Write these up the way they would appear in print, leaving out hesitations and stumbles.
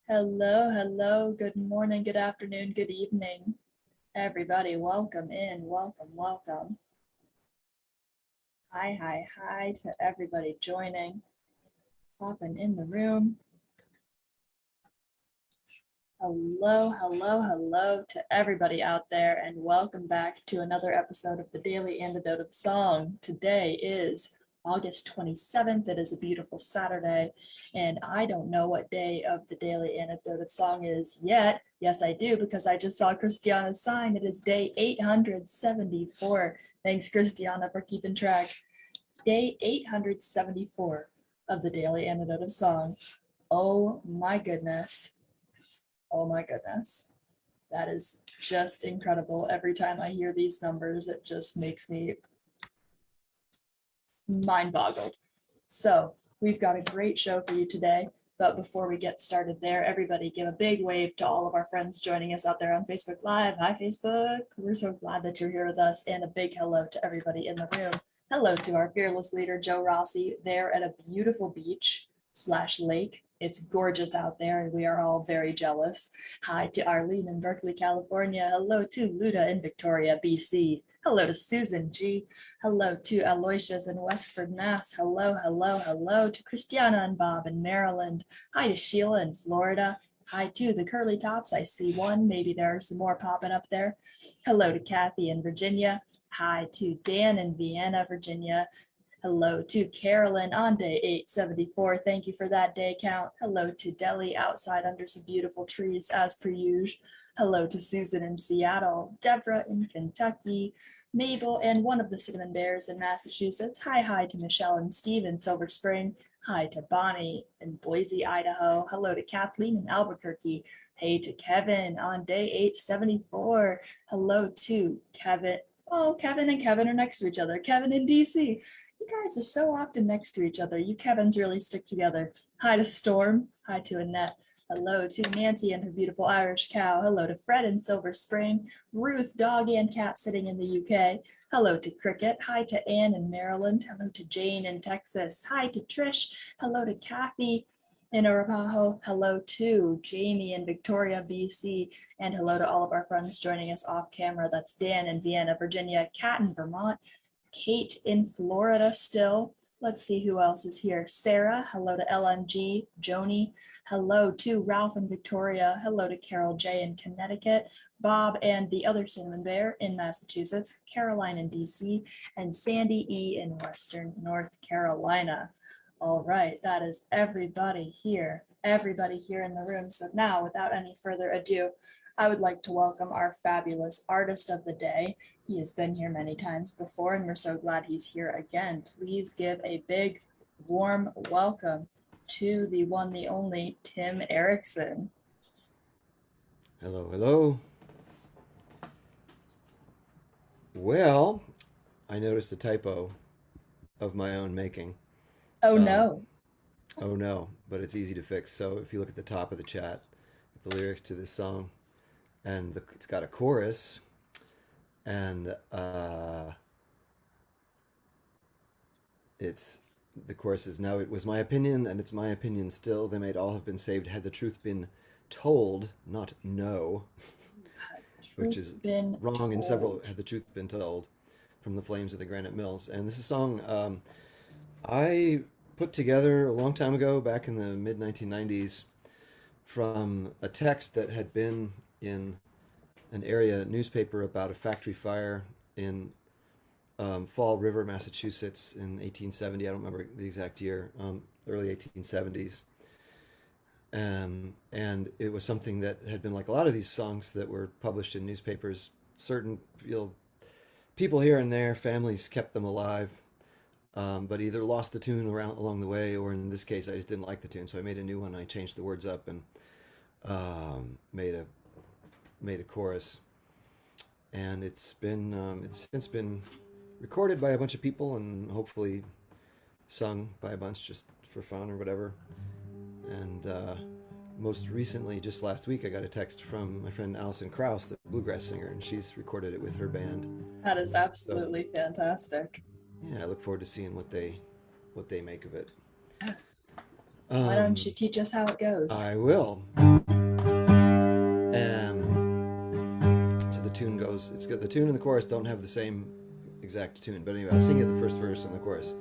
Hello, hello, good morning, good afternoon, good evening. Everybody, welcome in, welcome. Hi to everybody joining, popping in the room. Hello to everybody out there, and welcome back to another episode of the Daily Antidote of Song. Today is August 27th. It is a beautiful Saturday, and I don't know what day of the Daily Antidote of Song is yet. Yes, I do, because I just saw Christiana's sign. It is day 874. Thanks, Christiana, for keeping track. Day 874 of the Daily Antidote of Song. Oh my goodness. Oh my goodness. That is just incredible. Every time I hear these numbers, it just makes me mind boggled. So we've got a great show for you today. But before we get started there, everybody give a big wave to all of our friends joining us out there on Facebook Live. Hi, Facebook. We're so glad that you're here with us. And a big hello to everybody in the room. Hello to our fearless leader, Joe Rossi, there at a beautiful beach/lake. It's gorgeous out there, and we are all very jealous. Hi to Arlene in Berkeley, California. Hello to Luda in Victoria, BC. Hello to Susan G. Hello to Aloysius in Westford, Mass. Hello to Christiana and Bob in Maryland. Hi to Sheila in Florida. Hi to the Curly Tops. I see one. Maybe there are some more popping up there. Hello to Kathy in Virginia. Hi to Dan in Vienna, Virginia. Hello to Carolyn on day 874. Thank you for that day count. Hello to Deli outside under some beautiful trees as per usual. Hello to Susan in Seattle, Deborah in Kentucky, Mabel and one of the Cinnamon Bears in Massachusetts. Hi to Michelle and Steve in Silver Spring. Hi to Bonnie in Boise, Idaho. Hello to Kathleen in Albuquerque. Hey to Kevin on day 874. Hello to Kevin. Oh, Kevin and Kevin are next to each other. Kevin in DC. You guys are so often next to each other. You Kevins really stick together. Hi to Storm. Hi to Annette. Hello to Nancy and her beautiful Irish cow. Hello to Fred in Silver Spring. Ruth, dog and cat sitting in the UK. Hello to Cricket. Hi to Anne in Maryland. Hello to Jane in Texas. Hi to Trish. Hello to Kathy in Arapaho. Hello to Jamie in Victoria, BC. And hello to all of our friends joining us off camera. That's Dan in Vienna, Virginia, Kat in Vermont, Kate in Florida still. Let's see who else is here. Sarah, hello to LMG. Joni, hello to Ralph and Victoria. Hello to Carol J in Connecticut. Bob and the other Cinnamon Bear in Massachusetts. Caroline in DC. And Sandy E in Western North Carolina. All right, that is everybody here in the room. So now, without any further ado, I would like to welcome our fabulous artist of the day. He has been here many times before, and we're so glad he's here again. Please give a big, warm welcome to the one, the only, Tim Eriksen. Hello. Well, I noticed a typo of my own making. Oh Um, no. oh no, but it's easy to fix. So if you look at the top of the chat, the lyrics to this song, and it's got a chorus, and it's the chorus is now it was my opinion, and it's my opinion still. They might all have been saved had the truth been told, not no, which Truth is been wrong in several. told. Had the truth been told, from the flames of the granite mills, and this is a song. I put together a long time ago, back in the mid 1990s, from a text that had been in an area newspaper about a factory fire in Fall River, Massachusetts in 1870. I don't remember the exact year, early 1870s. And it was something that had been like a lot of these songs that were published in newspapers. Certain people here and there, families kept them alive, but either lost the tune around along the way, or in this case, I just didn't like the tune, so I made a new one. I changed the words up and made a chorus, and it's since been recorded by a bunch of people and hopefully sung by a bunch just for fun or whatever. And most recently, just last week, I got a text from my friend Alison Krauss, the bluegrass singer, and she's recorded it with her band. That is So absolutely fantastic. yeah, I look forward to seeing what they make of it. Why don't you teach us how it goes? I will. So the tune goes, it's got the tune and the chorus don't have the same exact tune, but anyway, I'll sing you the first verse and the chorus.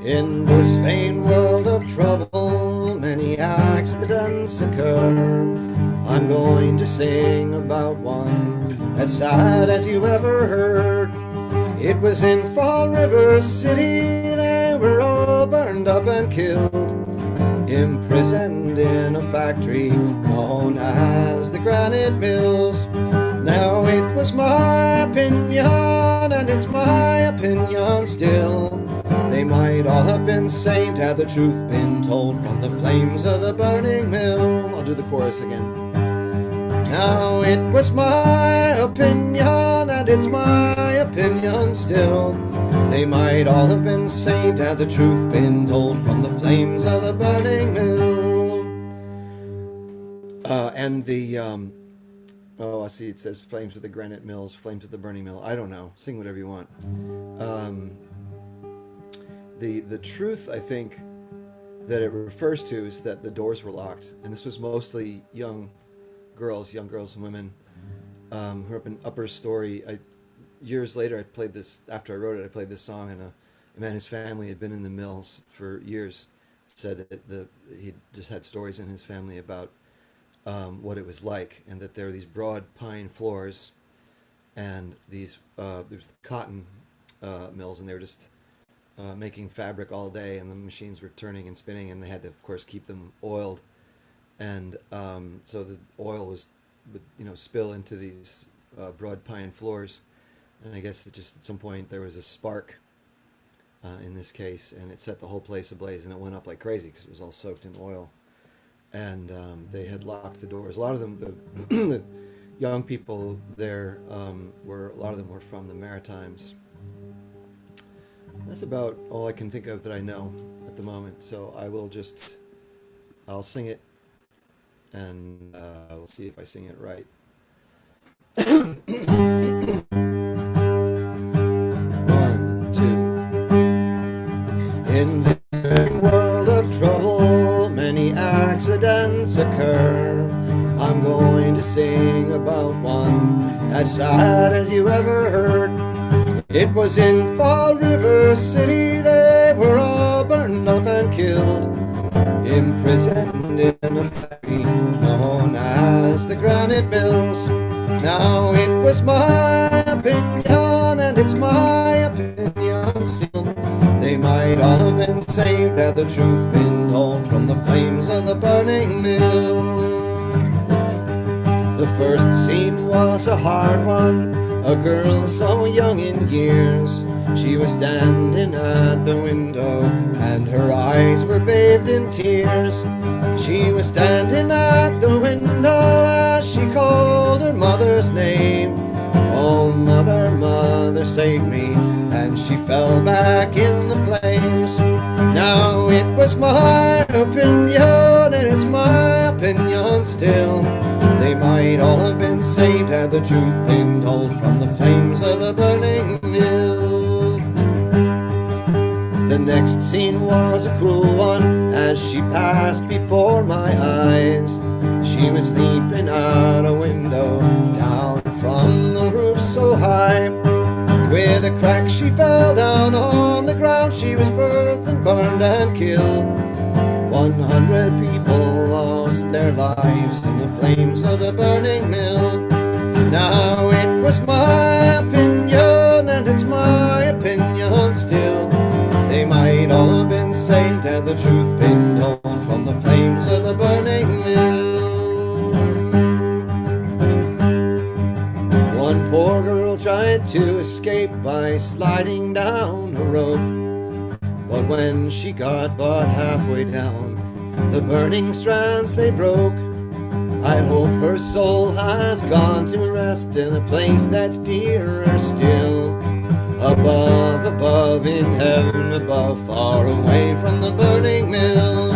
In this vain world of trouble, many accidents occur. I'm going to sing about one as sad as you ever heard. It was in Fall River City, they were all burned up and killed, imprisoned in a factory known as the Granite Mills. Now it was my opinion, and it's my opinion still, they might all have been saved had the truth been told from the flames of the burning mill. I'll do the chorus again. Now it was my opinion, and it's my opinion still, they might all have been saved had the truth been told from the flames of the burning mill. And the oh, I see it says flames of the granite mills, flames of the burning mill. I don't know. Sing whatever you want. The truth, I think, that it refers to is that the doors were locked, and this was mostly young girls and women who were up in Upper Story. Years later, I played this, after I wrote it, I played this song, and a man whose family had been in the mills for years said that he just had stories in his family about what it was like, and that there were these broad pine floors, and these there's cotton mills, and they were just making fabric all day, and the machines were turning and spinning, and they had to, of course, keep them oiled, and so the oil would spill into these broad pine floors, and I guess it just at some point there was a spark in this case, and it set the whole place ablaze, and it went up like crazy because it was all soaked in oil, and they had locked the doors. A lot of them, the young people there, a lot of them were from the Maritimes. That's about all I can think of that I know at the moment. So I'll sing it, and we'll see if I sing it right. One, two. In this world of trouble, many accidents occur. I'm going to sing about one as sad as you ever heard. It was in Fall River City, they were all burned up and killed, imprisoned in a factory known as the Granite Mills. Now it was my opinion, and it's my opinion still, they might all have been saved had the truth been told from the flames of the burning mill. The first scene was a hard one. A girl so young in years, she was standing at the window, and her eyes were bathed in tears. She was standing at the window as she called her mother's name. Oh, mother, mother, save me, and she fell back in the flames. Now it was my opinion, and it's my opinion still, they might all have been saved had the truth been told from the flames of the burning mill. The next scene was a cruel one as she passed before my eyes. She was leaping out a window down from the roof so high. With a crack she fell down on the ground. She was burnt and burned and killed. 100 people lost their lives in the flames of the burning mill. Now it was my opinion, and it's my opinion still, they might all have been saved had the truth been told from the flames of the burning mill. One poor girl tried to escape by sliding down a rope, but when she got but halfway down, the burning strands they broke. I hope her soul has gone to rest in a place that's dearer still, above, above, in heaven above, far away from the burning mill.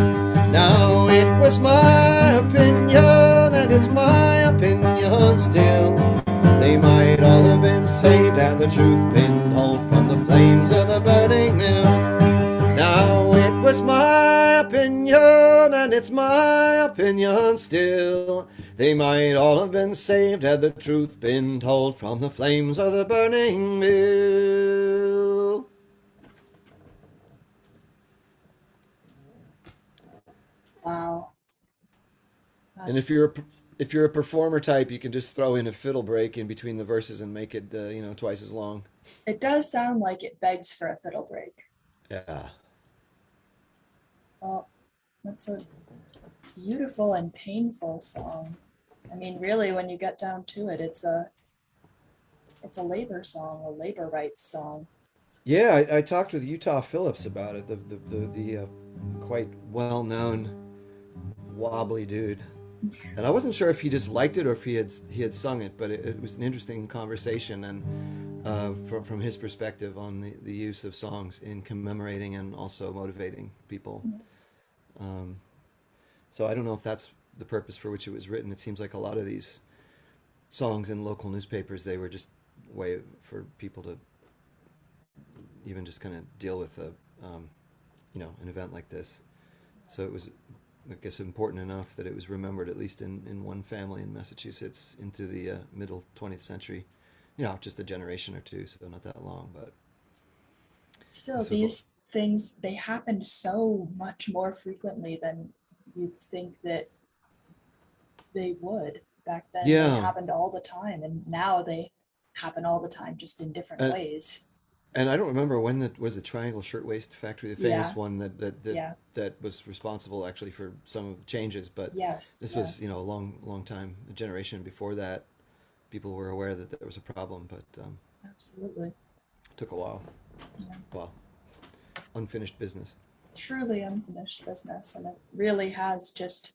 Now it was my opinion, and it's my opinion still, they might all have been saved had the truth been told from the flames of the burning mill. Now it was my opinion, And it's my opinion still, they might all have been saved had the truth been told from the flames of the burning mill. Wow. And That's if you're a performer type, you can just throw in a fiddle break in between the verses and make it twice as long. it does sound like it begs for a fiddle break. Yeah. Well, that's a beautiful and painful song. I mean, really, when you get down to it, it's a labor song, a labor rights song. Yeah, I talked with Utah Phillips about it, the quite well known wobbly dude, and I wasn't sure if he just liked it or if he had sung it, but it was an interesting conversation, and from his perspective on the use of songs in commemorating and also motivating people. Um, so I don't know if that's the purpose for which it was written. It seems like a lot of these songs in local newspapers, they were just a way for people to even just kind of deal with an event like this. So it was, I guess, important enough that it was remembered at least in one family in Massachusetts into the middle 20th century. Just a generation or two, so not that long. But Still, this was, these things, they happened so much more frequently than you'd think that they would. Back then, they yeah, happened all the time, and now they happen all the time, just in different and ways. and I don't remember when that was the Triangle Shirtwaist Factory, the famous Yeah, one that yeah, that was responsible actually for some of the changes. But yes, this yeah, was a long time, a generation before that. People were aware that there was a problem, but absolutely. took a while. Yeah. Well, unfinished business. Truly unfinished business, and it really has just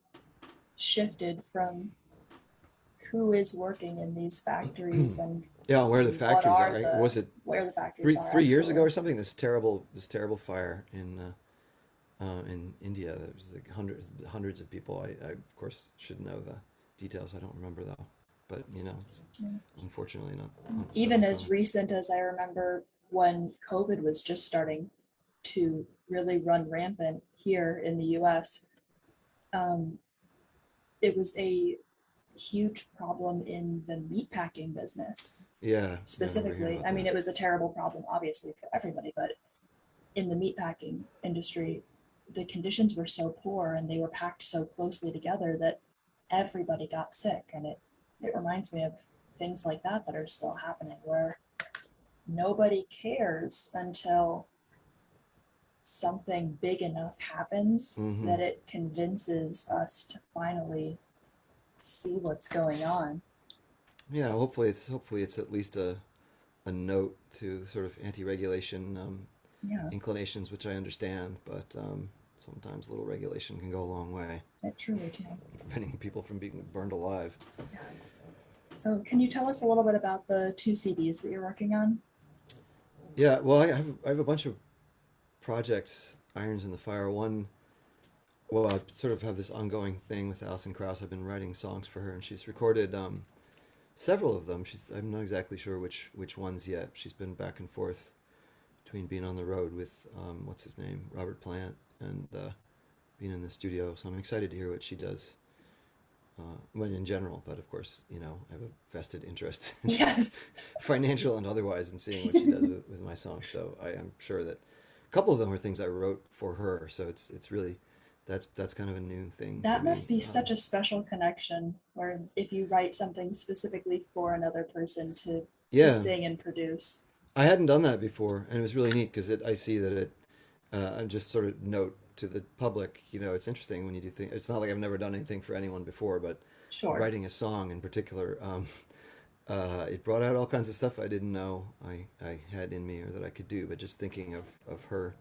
shifted from who is working in these factories and Yeah, where the what factories are, are right? the Was it where the factories three are. 3 years ago Absolutely. or something? This terrible fire in India. There was like hundreds of people. I of course should know the details. I don't remember though, but it's Yeah. unfortunately not Even as uncommon. recent as I remember when COVID was just starting to really run rampant here in the US, um, it was a huge problem in the meatpacking business Yeah, I remember hearing specifically. about I mean, that. it was a terrible problem, obviously, for everybody, but in the meatpacking industry, the conditions were so poor and they were packed so closely together that everybody got sick. And it reminds me of things like that are still happening where nobody cares until something big enough happens Hmm. that it convinces us to finally see what's going on. Yeah, hopefully it's at least a note to sort of anti-regulation Yeah, inclinations, which I understand, but sometimes a little regulation can go a long way, it truly can. preventing people from being burned alive. Yeah. So, can you tell us a little bit about the two CDs that you're working on? Yeah, well, I have a bunch of projects, irons in the fire. One, well, I sort of have this ongoing thing with Alison Krauss. I've been writing songs for her, and she's recorded several of them. I'm not exactly sure which ones yet. She's been back and forth between being on the road with what's his name, Robert Plant, and being in the studio. So I'm excited to hear what she does. When in general, but of course, I have a vested interest, Yes. financial and otherwise, in seeing what she does with my songs. So I am sure that a couple of them are things I wrote for her. So it's really that's kind of a new thing for That me. must be such a special connection where if you write something specifically for another person to Yeah, sing and produce. I hadn't done that before, and it was really neat because I see that I just sort of note to the public. It's interesting when you do things. It's not like I've never done anything for anyone before, but Sure. writing a song in particular, it brought out all kinds of stuff I didn't know I had in me or that I could do. But just thinking of her,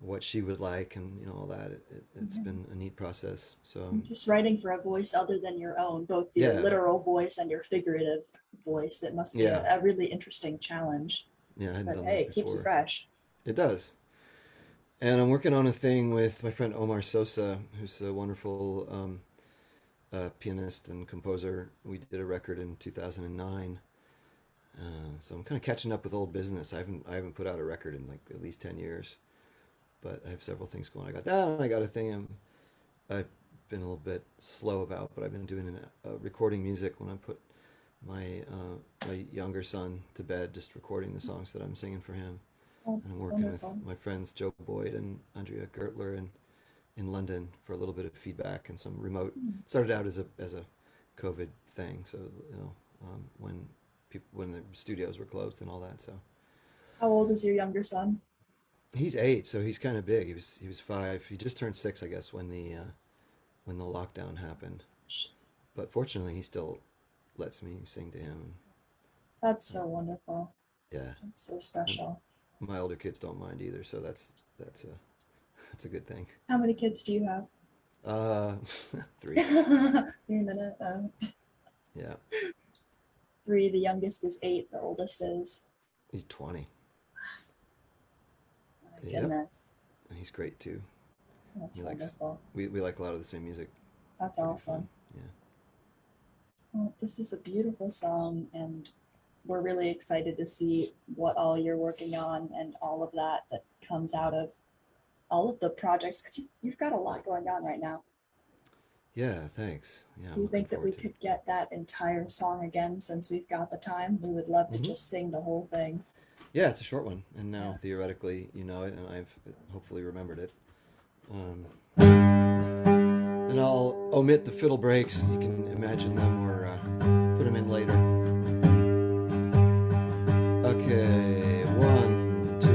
what she would like, and all that, it's Yeah. been a neat process. So Just writing for a voice other than your own, both your yeah, literal voice and your figurative voice. It must be yeah, a really interesting challenge. yeah. I hadn't But done hey, that it keeps you before. fresh. It does. And I'm working on a thing with my friend Omar Sosa, who's a wonderful pianist and composer. We did a record in 2009. So I'm kind of catching up with old business. I haven't put out a record in like at least 10 years, but I have several things going. I got that, and I got a thing I'm I've been a little bit slow about, but I've been doing recording music when I put my younger son to bed, just recording the songs that I'm singing for him. Oh, And I'm it's working with wonderful. my friends Joe Boyd and Andrea Gertler in London for a little bit of feedback and some remote. Hmm. Started out as a COVID thing, so when when the studios were closed and all that. So How old is your younger son? he's 8, so he's kind of big. He was 5. He just turned 6, I guess, when the lockdown happened. Sh- But fortunately, he still lets me sing to him. That's Uh, so wonderful. yeah, That's so and special. my older kids don't mind either, so that's a that's a good thing. How many kids do you have? Uh, 3. 3 minute. Yeah, 3. The youngest is 8. The oldest is. he's 20. My Yep, goodness. and he's great too. That's He likes wonderful. we like a lot of the same music. That's Pretty fun. awesome. Yeah. Well, this is a beautiful song, and we're really excited to see what all you're working on and all of that comes out of all of the projects because you've got a lot going on right now. Yeah, thanks. Yeah, Do I'm you looking think that we forward to it. could get that entire song again since we've got the time? We would love to Hmm. just sing the whole thing. Yeah, it's a short one, and now Yeah. theoretically you know it, and I've hopefully remembered it. Um, and I'll omit the fiddle breaks. You can imagine them or put them in later. Okay, 1, 2.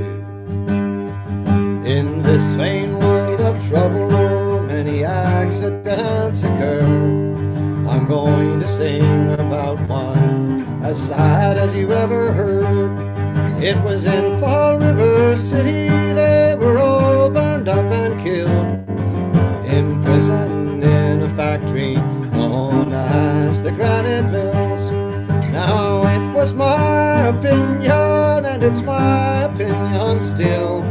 In this vain world of trouble, many accidents occur. I'm going to sing about one as sad as you ever heard. It was in Fall River City, they were all burned up and killed, imprisoned in a factory known as the Granite Mills. Now it was my opinion, and it's my opinion still,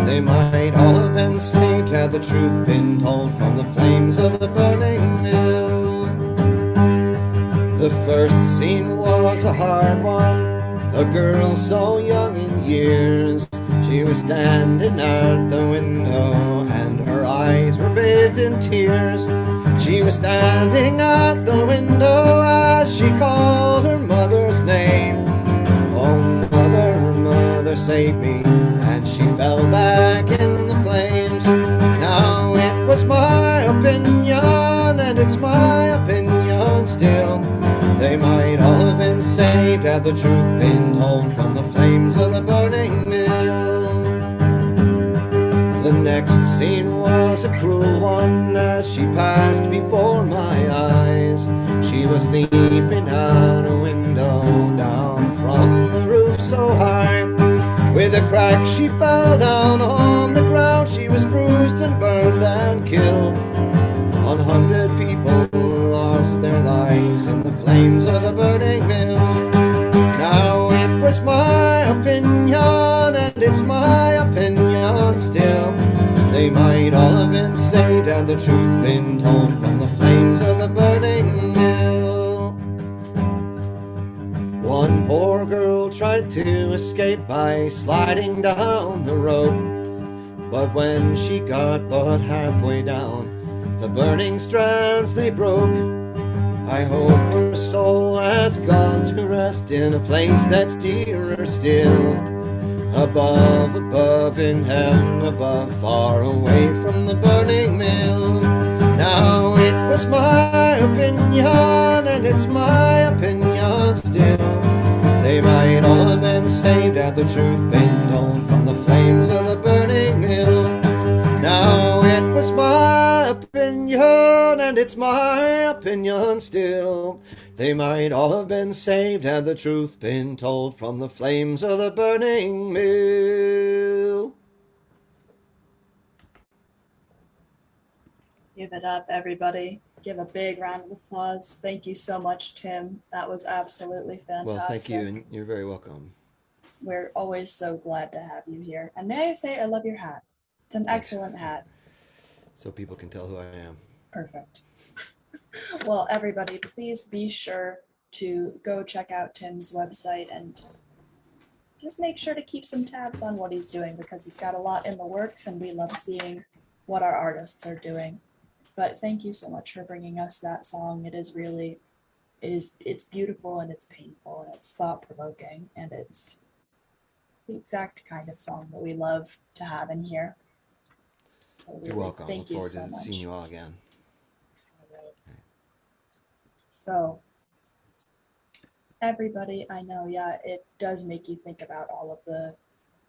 they might all have been saved had the truth been told from the flames of the burning mill. The first scene was a hard one, a girl so young in years. She was standing at the window and her eyes were bathed in tears. She was standing at the window as she called her mother's name. Oh, mother, mother, save me. And she fell back in the flames. Now it was my opinion, and it's my opinion still, they might all have been saved had the truth been told from the flames of the burning mill. The next scene was a cruel one as she passed before my eyes. She was leaping out a window down from the roof so high. With a crack she fell down on the ground. She was bruised and burned and killed. 100 people lost their lives in the flames of the burning mill. Now it was my opinion, and it's my opinion still, they might all have been saved had the truth been told from the flames of the burning mill. One poor girl tried to escape by sliding down the rope, but when she got but halfway down, the burning strands they broke. I hope her soul has gone to rest in a place that's dearer still, above, above in heaven above, far away from the burning mill. Now it was my opinion, and it's my opinion still, they might all have been saved had the truth been told from the flames of the burning mill. Now it was my opinion, and it's my opinion still, they might all have been saved had the truth been told from the flames of the burning mill. Give it up, everybody. Give a big round of applause. Thank you so much, Tim. That was absolutely Well, thank you, fantastic. and you're very welcome. We're always so glad to have you here. And may I say, I love your hat. It's an Thanks. excellent hat. So people can tell who I am. Perfect. Well, everybody, please be sure to go check out Tim's website and just make sure to keep some tabs on what he's doing because he's got a lot in the works and we love seeing what our artists are doing. But thank you so much for bringing us that song. It is really, it's beautiful and it's painful and it's thought provoking and it's the exact kind of song that we love to have in here. So You're really, welcome. thank Look you forward so to seeing much. you all again. All right. So everybody, I know, yeah, it does make you think about all of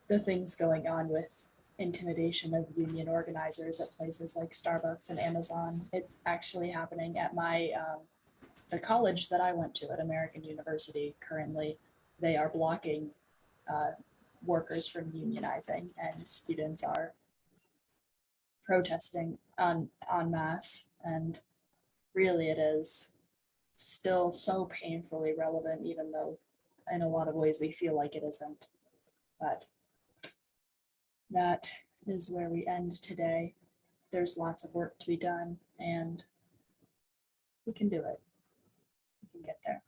the things going on with intimidation of union organizers at places like Starbucks and Amazon. It's actually happening at my the college that I went to at American University currently. They are blocking uh, workers from unionizing, and students are protesting en masse. And really, it is still so painfully relevant, even though in a lot of ways we feel like it isn't. But that is where we end today. There's lots of work to be done, and we can do it. We can get there.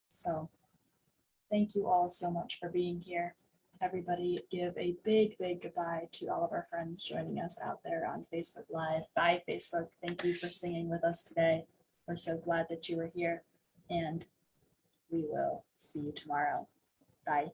So, thank you all so much for being here. Everybody, give a big, big goodbye to all of our friends joining us out there on Facebook Live. Bye, Facebook. Thank you for singing with us today. We're so glad that you were here, and we will see you tomorrow. Bye.